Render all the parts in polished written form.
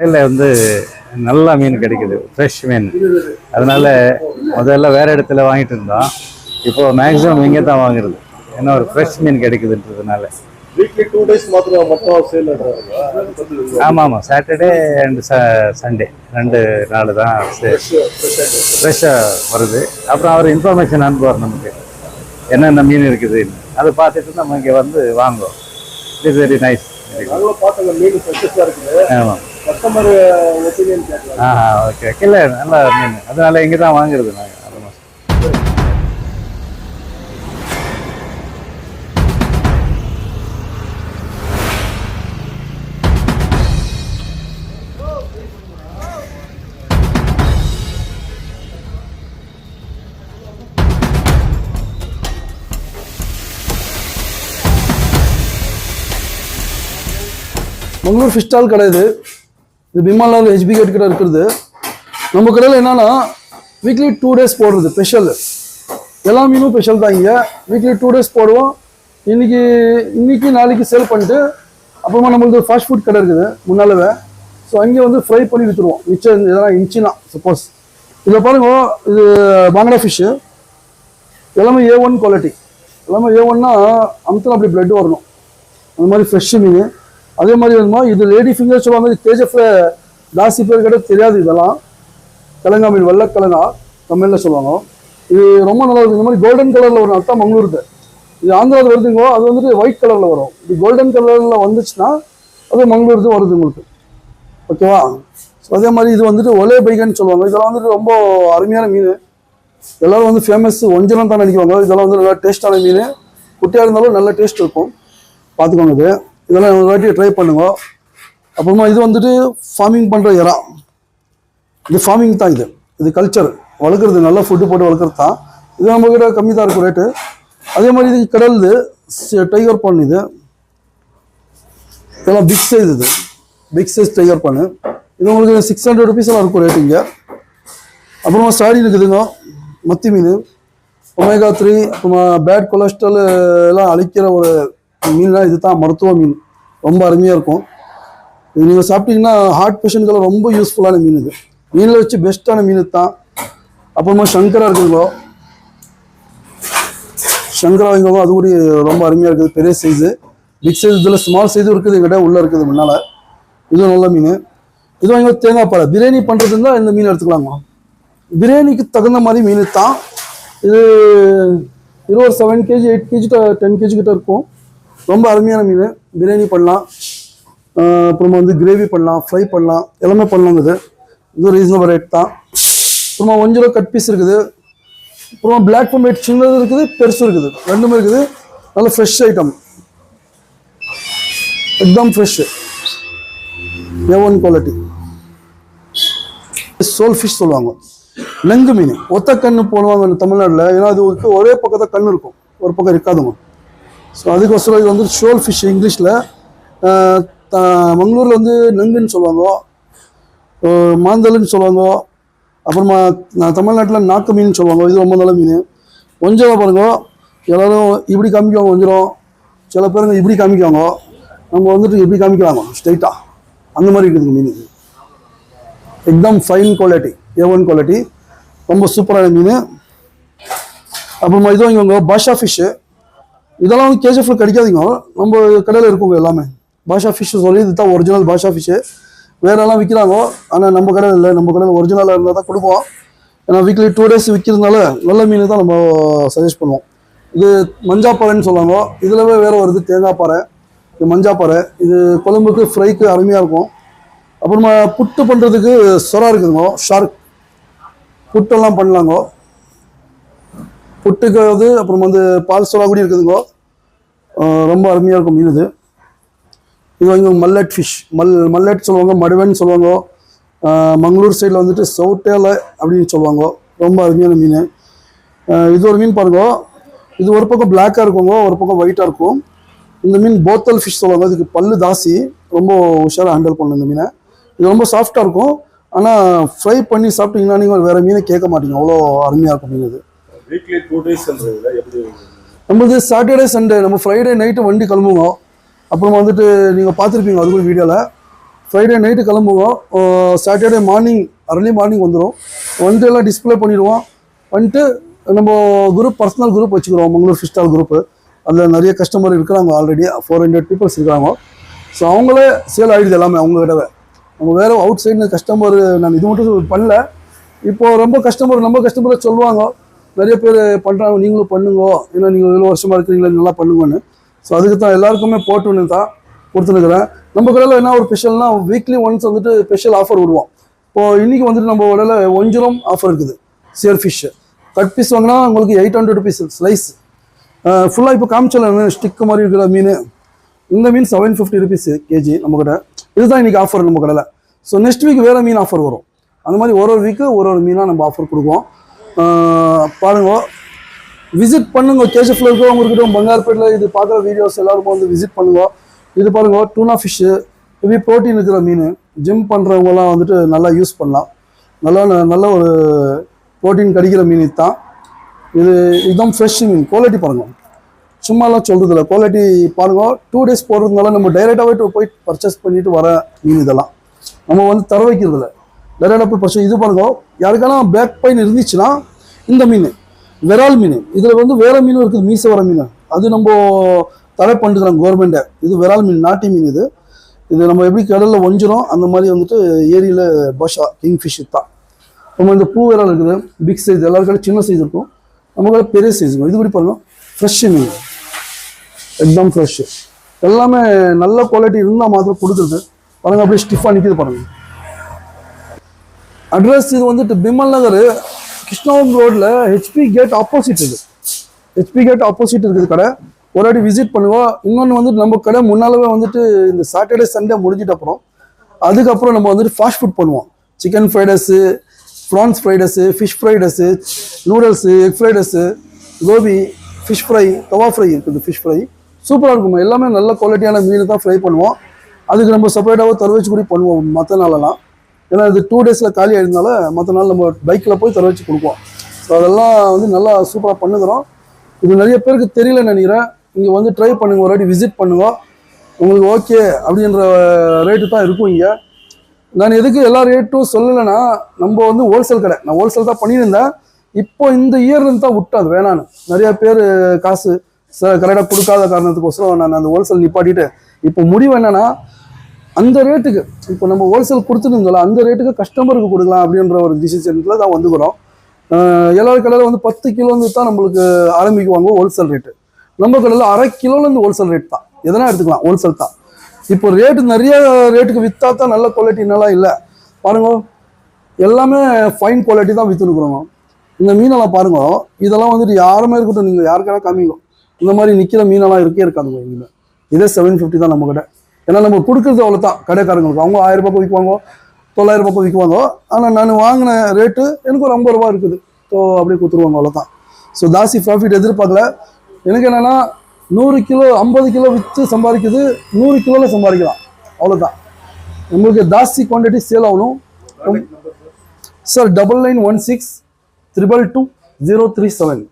கடையில் வந்து நல்லா மீன் கிடைக்குது, ஃப்ரெஷ் மீன். அதனால முதல்ல வேற இடத்துல வாங்கிட்டு இருந்தோம், இப்போ மேக்ஸிமம் இங்கே தான் வாங்குறது. ஏன்னா ஒரு ஃப்ரெஷ் மீன் கிடைக்குதுன்றதுனால. வீக்லி 2 டேஸ் மட்டும் சேல். ஆமாம் ஆமாம், சாட்டர்டே அண்ட் சண்டே 2 நாள் தான் ஃப்ரெஷ்ஷாக வருது. அப்புறம் அவர் இன்ஃபர்மேஷன் அனுப்புவார் நமக்கு என்னென்ன மீன் இருக்குது, அதை பார்த்துட்டு நம்ம இங்கே வந்து வாங்குவோம். It is very nice. ஆமாம். கஸ்டமர் ஒப்பீனியன் கேட்கலாம். ஓகே, இல்லை நல்லா மீன், அதனால இங்கே தான் வாங்குறது நாங்கள். மங்களூர் ஃபிஷ் ஸ்டால் கடை இது பிமாலால் ஹெச்பி கேட் கிட்ட இருக்கிறது. நம்ம கடையில் என்னன்னா வீக்லி 2 டேஸ் போடுறது ஸ்பெஷல். எல்லா மீனும் ஸ்பெஷல் தான். இங்கே வீக்லி 2 டேஸ் போடுவோம். இன்னைக்கு நாளைக்கு சேல் பண்ணிட்டு அப்புறமா நம்மளுக்கு ஒரு ஃபாஸ்ட் ஃபுட் கடை இருக்குது முன்னாலவே. ஸோ அங்கே வந்து ஃப்ரை பண்ணி விற்றுருவோம். மிச்சம் இதெல்லாம் இன்ச்சினா சப்போஸ் இதில் பாருங்க, இது பாங்கடா ஃபிஷ்ஷு எல்லாமே A1 குவாலிட்டி. எல்லாமே A1னா அமுத்தம் அப்படி பிளட் வரணும், அந்த மாதிரி ஃப்ரெஷ்ஷு மீன். அதே மாதிரி வேணுமா, இது லேடி ஃபிங்கர் சொல்லுவாங்க. இது கேஜிஎஃப்ல ஜாஸ்தி பேர் கிட்ட தெரியாது. இதெல்லாம் கிழங்கா மீன், வெள்ளக்கிழங்கா தமிழில் சொல்லுவாங்க. இது ரொம்ப நல்லா இருக்கும். இந்த மாதிரி கோல்டன் கலரில் வரும். அதுதான் மங்களூருக்கு. இது ஆந்திராவில் வருதுங்கோ, அது வந்துட்டு ஒயிட் கலரில் வரும். இது கோல்டன் கலரில் வந்துச்சுன்னா அது மங்களூருக்கு வருது உங்களுக்கு. ஓகேவா? ஸோ அதே மாதிரி இது வந்துட்டு ஒலே பைகன்னு சொல்லுவாங்க. இதெல்லாம் வந்துட்டு ரொம்ப அருமையான மீன். எல்லோரும் வந்து ஃபேமஸ் ஒஞ்சனம் தான் நினைக்குவாங்க. இதெல்லாம் வந்து நல்லா டேஸ்டான மீன். குட்டியாக இருந்தாலும் நல்ல டேஸ்ட் இருக்கும். பார்த்துக்கோங்க. இது இதெல்லாம் ஒரு வாட்டி ட்ரை பண்ணுங்க. அப்புறமா இது வந்துட்டு ஃபார்மிங் பண்ணுற இறா. இது ஃபார்மிங் தான். இது கல்ச்சர் வளர்க்குறது, நல்லா ஃபுட்டு போட்டு வளர்க்குறது தான். இது நம்மக்கிட்ட கம்மி தான் இருக்கும் ரேட்டு. அதே மாதிரி இது கடல் டைகர் பான். இதெல்லாம் பிக் சைஸ். இது பிக் சைஸ் டைகர் பான். இது உங்களுக்கு 600 ருபீஸ்லாம் இருக்கும் ரேட்டு இங்கே. அப்புறமா சாடி இருக்குதுங்க, மத்தி மீன், ஒமேகா 3, அப்புறமா பேட் கொலஸ்ட்ரால் எல்லாம் அழிக்கிற ஒரு மீன்னா இது தான் மருத்துவ மீன். ரொம்ப அருமையாக இருக்கும். இது நீங்கள் சாப்பிட்டீங்கன்னா ஹார்ட் பேஷண்ட்கெல்லாம் ரொம்ப யூஸ்ஃபுல்லான மீன். இது மீனில் வச்சு பெஸ்ட்டான மீன் தான். அப்புறமா சங்கரா இருக்குதுங்களோ, சங்கரா வாங்கிக்கோங்க. அது கூட ரொம்ப அருமையாக இருக்குது. பெரிய சைஸு, பிக் சைஸ். இதில் ஸ்மால் சைஸும் இருக்குது, எங்கிட்ட உள்ளே இருக்குது முன்னால். இதுவும் நல்ல மீன். இது வாங்கி தேங்காய் பாறை பிரியாணி பண்ணுறதுன்னா இந்த மீன் எடுத்துக்கலாமா. பிரியாணிக்கு தகுந்த மாதிரி மீன் தான் இது. இது ஒரு 7 kg 8 kg 10 kg கிட்ட இருக்கும். ரொம்ப அருமையான மீன். பிரியாணி பண்ணலாம், அப்புறமா வந்து கிரேவி பண்ணலாம், ஃப்ரை பண்ணலாம், எல்லாமே பண்ணலாங்க. இது ரீசனபிள் ரேட் தான். அப்புறமா 1 கிலோ கட் பீஸ் இருக்குது. அப்புறமா பிளாக் பொம்பேட் சின்னது இருக்குது, பெருசு இருக்குது, ரெண்டுமே இருக்குது. நல்ல ஃப்ரெஷ் ஐட்டம், எக்தம் fresh, A1 quality. Sole fish சொல்லுவாங்க. லெங்கு மீன், ஒத்த கண்ணு போடுவாங்க தமிழ்நாட்டில். ஏன்னா அது ஒரே பக்கத்தில் கண் இருக்கும், ஒரு பக்கம் இருக்காதுங்க. ஸோ அதுக்கோசரம் இது வந்து ஷோல் ஃபிஷ் இங்கிலீஷில். மங்களூரில் வந்து நங்குன்னு சொல்லுவாங்க, மாந்தல்னு சொல்லுவாங்க. அப்புறமா தமிழ்நாட்டில் நாக்கு மீன் சொல்லுவாங்க. இது ரொம்ப நல்ல மீன். ஒஞ்சரம் பாருங்க, எல்லோரும் இப்படி காமிக்குவாங்க ஒஞ்சரம். சில பேருங்க இப்படி காமிக்குவாங்க, நம்ம வந்துட்டு இப்படி காமிக்கலாமா ஸ்ட்ரைட்டாக, அந்த மாதிரி இருக்குதுங்க மீன். எக்தம் ஃபைன் குவாலிட்டி, A1 குவாலிட்டி, ரொம்ப சூப்பரான மீன். அப்புறமா இதுவும் இவங்க பாஷா ஃபிஷ்ஷு. இதெல்லாம் வந்து கேஜிஎஃப்ல கிடைக்காதீங்க, நம்ம கடையில் இருக்குங்க எல்லாமே. பாஷா ஃபிஷ்ஷு சொல்லி இது தான் ஒரிஜினல் பாஷா ஃபிஷ்ஷு. வேறெல்லாம் விற்கிறாங்க, ஆனால் நம்ம கடையில் இல்லை. நம்ம கடையில் ஒரிஜினலாக இருந்தால் தான் கொடுப்போம். ஏன்னா வீக்லி 2 டேஸ் விற்கிறதுனால நல்ல மீன் தான் நம்ம சஜஸ்ட் பண்ணுவோம். இது மஞ்சாப்பாறைன்னு சொல்லுவாங்க. இதில் வேறு வருது தேங்காய் பாறை, இது மஞ்சாப்பாறை. இது குழம்புக்கு ஃப்ரைக்கு அருமையாக இருக்கும். அப்புறமா புட்டு பண்ணுறதுக்கு சொரா இருக்குதுங்க, ஷார்க் புட்டெல்லாம் பண்ணலாங்க புட்டுக்கு. அது அப்புறம் வந்து பால் சொரா கூட இருக்குதுங்க, ரொம்ப அருமையாக இருக்கும் மீன். இது வந்து மல்லட் ஃபிஷ், மல்லட் சொல்லுவாங்க, மடுவன்னு சொல்லுவாங்க. மங்களூர் சைடில் வந்துட்டு சவுட்டேலை அப்படின்னு சொல்லுவாங்க. ரொம்ப அருமையான மீன். இது ஒரு மீன் பாருங்க, இது ஒரு பக்கம் பிளாக்காக இருக்குங்க, ஒரு பக்கம் ஒயிட்டாக இருக்கும். இந்த மீன் போத்தல் ஃபிஷ் சொல்லுவாங்க. இதுக்கு பல்லு தாசி, ரொம்ப உஷாராக ஹேண்டில் பண்ணணும் இந்த மீனை. இது ரொம்ப சாஃப்டாக இருக்கும். ஆனால் ஃப்ரை பண்ணி சாப்பிட்டீங்கன்னா நீங்கள் வேறு மீனை கேட்க மாட்டீங்க, அவ்வளோ அருமையாக இருக்கும் மீன். இது வீக்லி 2 டேஸ் எப்படி நம்மளுக்கு சாட்டர்டே சண்டே, நம்ம ஃப்ரைடே நைட்டு வண்டி கிளம்புவோம். அப்புறமா வந்துட்டு நீங்கள் பார்த்துருப்பீங்க அது கூட வீடியோவில். ஃப்ரைடே நைட்டு கிளம்புவோம், சாட்டர்டே மார்னிங் அர்லி மார்னிங் வந்துடும். வந்துட்டு எல்லாம் டிஸ்பிளே பண்ணிடுவோம். வந்துட்டு நம்ம குரூப் பர்சனல் குரூப் வச்சுக்கிறோம், மங்களூர் ஃபிஷ் ஸ்டால் குரூப்பு. அதில் நிறைய கஸ்டமர் இருக்கிறாங்க, ஆல்ரெடி 400 பீப்புள்ஸ் இருக்காங்க. ஸோ அவங்களே சேல் ஆகிடுது எல்லாமே அவங்க கிட்டவே. நம்ம வேறு அவுட் சைடு கஸ்டமர் நான் இது மட்டும் பண்ணல. இப்போது ரொம்ப நம்ம கஸ்டமரை சொல்லுவாங்க, நிறைய பேர் பண்ணுறாங்க, நீங்களும் பண்ணுங்க, ஏன்னா நீங்கள் இவ்வளோ வருஷமாக இருக்கிறீங்களா, நல்லா பண்ணுங்கன்னு. ஸோ அதுக்கு தான் எல்லாருக்குமே போட்டுன்னு தான் கொடுத்துருக்குறேன். நம்ம கடையில் என்ன ஒரு ஸ்பெஷல்னா, வீக்லி ஒன்ஸ் வந்துட்டு ஸ்பெஷல் ஆஃபர் விடுவோம். இப்போது இன்றைக்கி வந்துட்டு நம்ம கடையில் ஒஞ்சிரம் ஆஃபர் இருக்குது. சேர் ஃபிஷ்ஷு கட் பீஸ் வாங்கினா உங்களுக்கு 800 rupees ஸ்லைஸ். ஃபுல்லாக இப்போ காமிச்சல ஸ்டிக்கு மாதிரி இருக்கிற மீன், இந்த மீன் 750 rupees kg நம்ம கடை. இதுதான் இன்றைக்கி ஆஃபர் நம்ம கடையில். ஸோ நெக்ஸ்ட் வீக் வேறு மீன் ஆஃபர் வரும். அந்த மாதிரி ஒரு வீக்கு ஒரு மீனாக நம்ம ஆஃபர் கொடுக்குவோம். பாருங்க, விசிட் பண்ணுங்க. கேஜிஎஃப்ல இருக்கிறவங்கக்கிட்ட பங்கார்பேட்டில் இது பார்க்குற வீடியோஸ் எல்லாருக்கும் வந்து விசிட் பண்ணுங்க. இது பாருங்க, டூனா ஃபிஷ்ஷு, ஹெவி ப்ரோட்டீன் இருக்கிற மீன். ஜிம் பண்ணுறவங்கலாம் வந்துட்டு நல்லா யூஸ் பண்ணலாம். நல்ல ஒரு ப்ரோட்டீன் கிடைக்கிற மீன் இதுதான். இதுதான் ஃப்ரெஷ் மீன். குவாலிட்டி பாருங்கள், சும்மாலாம் சொல்கிறது இல்லை, குவாலிட்டி பாருங்கள். 2 days போடுறதுனால நம்ம டைரெக்டாகவே போய் பர்ச்சேஸ் பண்ணிட்டு வர மீன் இதெல்லாம். நம்ம வந்து தர வைக்கிறது இல்லை, டைரெக்டாக போய் பர்ச்சேஸ். இது பாருங்க, யாருக்கெல்லாம் பேக் பெயின் இருந்துச்சுன்னா இந்த மீன் விரால் மீன். இதில் வந்து வேறு மீனும் இருக்குது, மீசை வர மீன். அது நம்ம தடை பண்ணிட்டுக்கிறாங்க கவர்மெண்ட்டை. இது விரால் மீன், நாட்டி மீன். இது நம்ம எப்படி கடலில் ஒஞ்சிரும் அந்த மாதிரி வந்துட்டு ஏரியில் பஷா கிங் ஃபிஷ் தான். நம்ம இந்த பூ விரால் இருக்குது, பிக் சைஸ். எல்லாருக்கும் சின்ன சைஸ் இருக்கும், நமக்கு பெரிய சைஸ் இருக்கும். இது கூட பாருங்கள், ஃப்ரெஷ்ஷு மீன், எக்தம் ஃப்ரெஷ்ஷு. எல்லாமே நல்ல குவாலிட்டி இருந்தால் மாத்திரம் கொடுக்குறது. பாருங்கள், அப்படியே ஸ்டிஃபாக நிற்கிது பாருங்கள். அட்ரஸ் இது வந்துட்டு பிமல் நகர் கிருஷ்ணாபுரம் ரோட்டில் ஹெச்பி கேட் ஆப்போசிட் இருக்குது. ஹெச்பி கேட் ஆப்போசிட் இருக்குது கடை. ஒரு வாட்டி விசிட் பண்ணுவோம். இன்னொன்று வந்துட்டு நம்ம கடை முன்னாலவே வந்துட்டு இந்த சாட்டர்டே சண்டே முடிஞ்சிட்ட அப்புறம் அதுக்கப்புறம் நம்ம வந்துட்டு ஃபாஸ்ட் ஃபுட் பண்ணுவோம். Chicken fried rice, prawns fried rice, fish fried rice, noodles, egg fried rice, gobi, fish fry, tawa fry இருக்குது. ஃபிஷ் ஃப்ரை சூப்பராக இருக்கும். எல்லாமே நல்ல குவாலிட்டியான மீன் தான் ஃப்ரை பண்ணுவோம். அதுக்கு நம்ம செப்பரேட்டாக தரவச்சு கூட பண்ணுவோம் மற்ற நாளெல்லாம். ஏன்னா இது 2 days காலி ஆகிருந்தால மற்ற நாள் நம்ம பைக்கில் போய் தரவச்சு கொடுப்போம். ஸோ அதெல்லாம் வந்து நல்லா சூப்பராக பண்ணுகிறோம். இது நிறைய பேருக்கு தெரியலன்னு நினைக்கிறேன். இங்கே வந்து ட்ரை பண்ணுங்க, ஒரு வாட்டி விசிட் பண்ணுங்க. உங்களுக்கு ஓகே அப்படின்ற ரேட்டு தான் இருக்கும் இங்கே. நான் எதுக்கு எல்லா ரேட்டும் சொல்லலைன்னா, நம்ம வந்து ஹோல்சேல் கடை, நான் ஹோல்சேல் தான் பண்ணியிருந்தேன். இப்போ இந்த இயர்லேருந்து தான் விட்டாது வேணான்னு. நிறைய பேர் காசு கரெக்டாக கொடுக்காத காரணத்துக்கோசரம் நான் அந்த ஹோல்சேல் நிப்பாட்டிட்டு இப்போ முடிவு என்னன்னா, அந்த ரேட்டுக்கு இப்போ நம்ம ஹோல்சேல் கொடுத்துருந்தோம்ல அந்த ரேட்டுக்கு கஸ்டமருக்கு கொடுக்கலாம் அப்படின்ற ஒரு டிசிஷனில் தான் வந்துக்கிறோம். எல்லாரும் கடையில் வந்து 10 கிலோன்னு தான் நம்மளுக்கு ஆரம்பிக்குவாங்க ஹோல்சேல் ரேட்டு. நம்ம கடையில் 1/2 கிலோலேருந்து ஹோல்சேல் ரேட் தான், எதனா எடுத்துக்கலாம், ஹோல்சேல் தான். இப்போ ரேட்டு நிறைய ரேட்டுக்கு விற்றா தான் நல்ல குவாலிட்டி நல்லா இல்லை. பாருங்க, எல்லாமே ஃபைன் குவாலிட்டி தான் விற்றுனுக்குறோங்க. இந்த மீனெல்லாம் பாருங்க, இதெல்லாம் வந்துட்டு யாருமே இருக்கட்டும், நீங்கள் யாருக்கான காமிங்க, இந்த மாதிரி நிற்கிற மீனெல்லாம் இருக்காதுங்க எங்கேயுமே. இதே 750 தான் நம்ம கடை. ஏன்னா நம்ம கொடுக்குறது அவ்வளோ தான் கடைக்காரங்களுக்கு. அவங்க 1000 ரூபாய்க்கு விற்குவாங்க, 900 ரூபாய்க்கு விற்குவாங்க. ஆனால் நான் வாங்கின ரேட்டு எனக்கு ஒரு 50 ரூபா இருக்குது. ஸோ அப்படியே கொடுத்துருவாங்க, அவ்வளோதான். ஸோ ஜாஸ்தி ப்ராஃபிட் எதிர்பார்க்கல. எனக்கு என்னென்னா 100 கிலோ 50 கிலோ விற்று சம்பாதிக்குது, 100 கிலோவில் சம்பாதிக்கலாம், அவ்வளோதான். நம்மளுக்கு ஜாஸ்தி குவான்டிட்டி சேல் ஆகணும். சார் 9916222037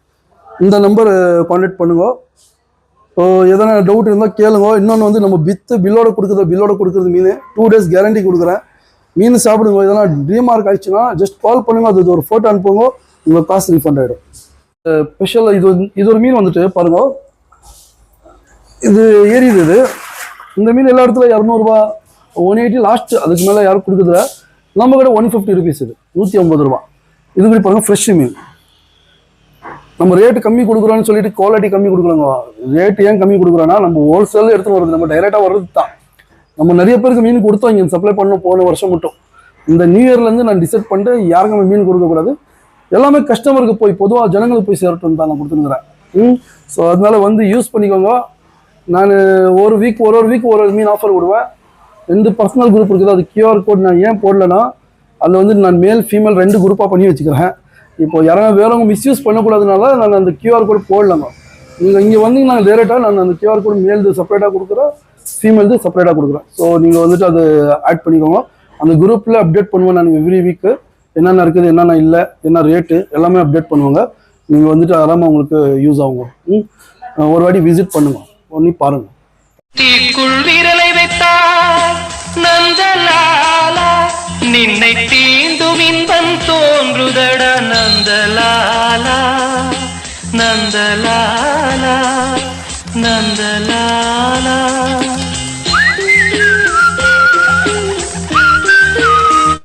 இந்த நம்பர் கான்டாக்ட் பண்ணுங்க. எதனா டவுட் இருந்தால் கேளுங்க. இன்னொன்று வந்து நம்ம பில்லோட கொடுக்குறது மீன் 2 days கேரண்டி கொடுக்குறேன். மீன் சாப்பிடுங்க. இதெல்லாம் ட்ரீம் மார்க் ஆயிடுச்சுன்னா ஜஸ்ட் கால் பண்ணுங்க, அது ஒரு ஃபோட்டோ அனுப்புங்க, உங்கள் காசு ரீஃபண்ட் ஆகிடும். ஸ்பெஷல் இது ஒரு மீன் வந்துட்டு பாருங்க, இது ஏறிது. இந்த மீன் எல்லா இடத்துல 200 ரூபா, 180 லாஸ்ட், அதுக்கு மேலே யாரும் கொடுக்குறதில்ல. நம்ம கிட்ட 150 rupees, இது 150 ரூபா. இது மாதிரி பாருங்க, ஃப்ரெஷ் மீன். நம்ம ரேட்டு கம்மி கொடுக்குறோன்னு சொல்லிட்டு குவாலிட்டி கம்மி கொடுக்குறாங்க. ரேட்டு ஏன் கம்மி கொடுக்குறோன்னா, நம்ம ஹோல்சேல் எடுத்துன்னு வருது, நம்ம டைரெக்டாக வர்றது தான். நம்ம நிறைய பேருக்கு மீன் கொடுத்தோம், இங்கே சப்ளை பண்ணோம் போன வருஷம் மட்டும். இந்த நியூ இயர்லேருந்து நான் டிசைட் பண்ணிட்டு யாருக்கும் மீன் கொடுக்கக்கூடாது, எல்லாமே கஸ்டமருக்கு போய் பொதுவாக ஜனங்களுக்கு போய் சேரட்டும் தான் நான் கொடுத்துருக்குறேன். ஸோ அதனால வந்து யூஸ் பண்ணிக்கோங்க. நான் ஒரு வீக் ஒரு மீன் ஆஃபர் விடுவேன். 2 பர்சனல் குரூப் இருக்குது. அது QR கோட் நான் ஏன் போடலைன்னா, அதில் வந்து நான் மேல் ஃபீமேல் 2 குரூப்பாக பண்ணி வச்சுக்கிறேன். இப்போ யாராவது வேறவங்க மிஸ்யூஸ் பண்ணக்கூடாதுனால நான் அந்த QR கோட் போடலாங்க. நீங்கள் இங்கே வந்தீங்கன்னா டேரெக்டாக நான் அந்த QR கோட் மேல்து செப்பரேட்டாக கொடுக்குறேன், ஃபீமேல்து செப்பரேட்டாக கொடுக்குறேன். ஸோ நீங்கள் வந்துட்டு அது ஆட் பண்ணிக்கோங்க. அந்த குரூப்பில் அப்டேட் பண்ணுவேன் நான் எவ்ரி வீக்கு, என்னென்ன இருக்குது, என்னென்ன இல்லை, என்ன ரேட்டு எல்லாமே அப்டேட் பண்ணுவாங்க. நீங்கள் வந்துட்டு ஆராமல் உங்களுக்கு யூஸ் ஆகுங்க. ஒரு வாட்டி விசிட் பண்ணுங்க, ஒன்றி பாருங்கள். தீக்குள் விரலை வைத்தார் நந்தலாலா நின்னை தீண்டும் இன்பம் தோன்றுதட நந்தலாலா நந்தலாலா நந்தலாலா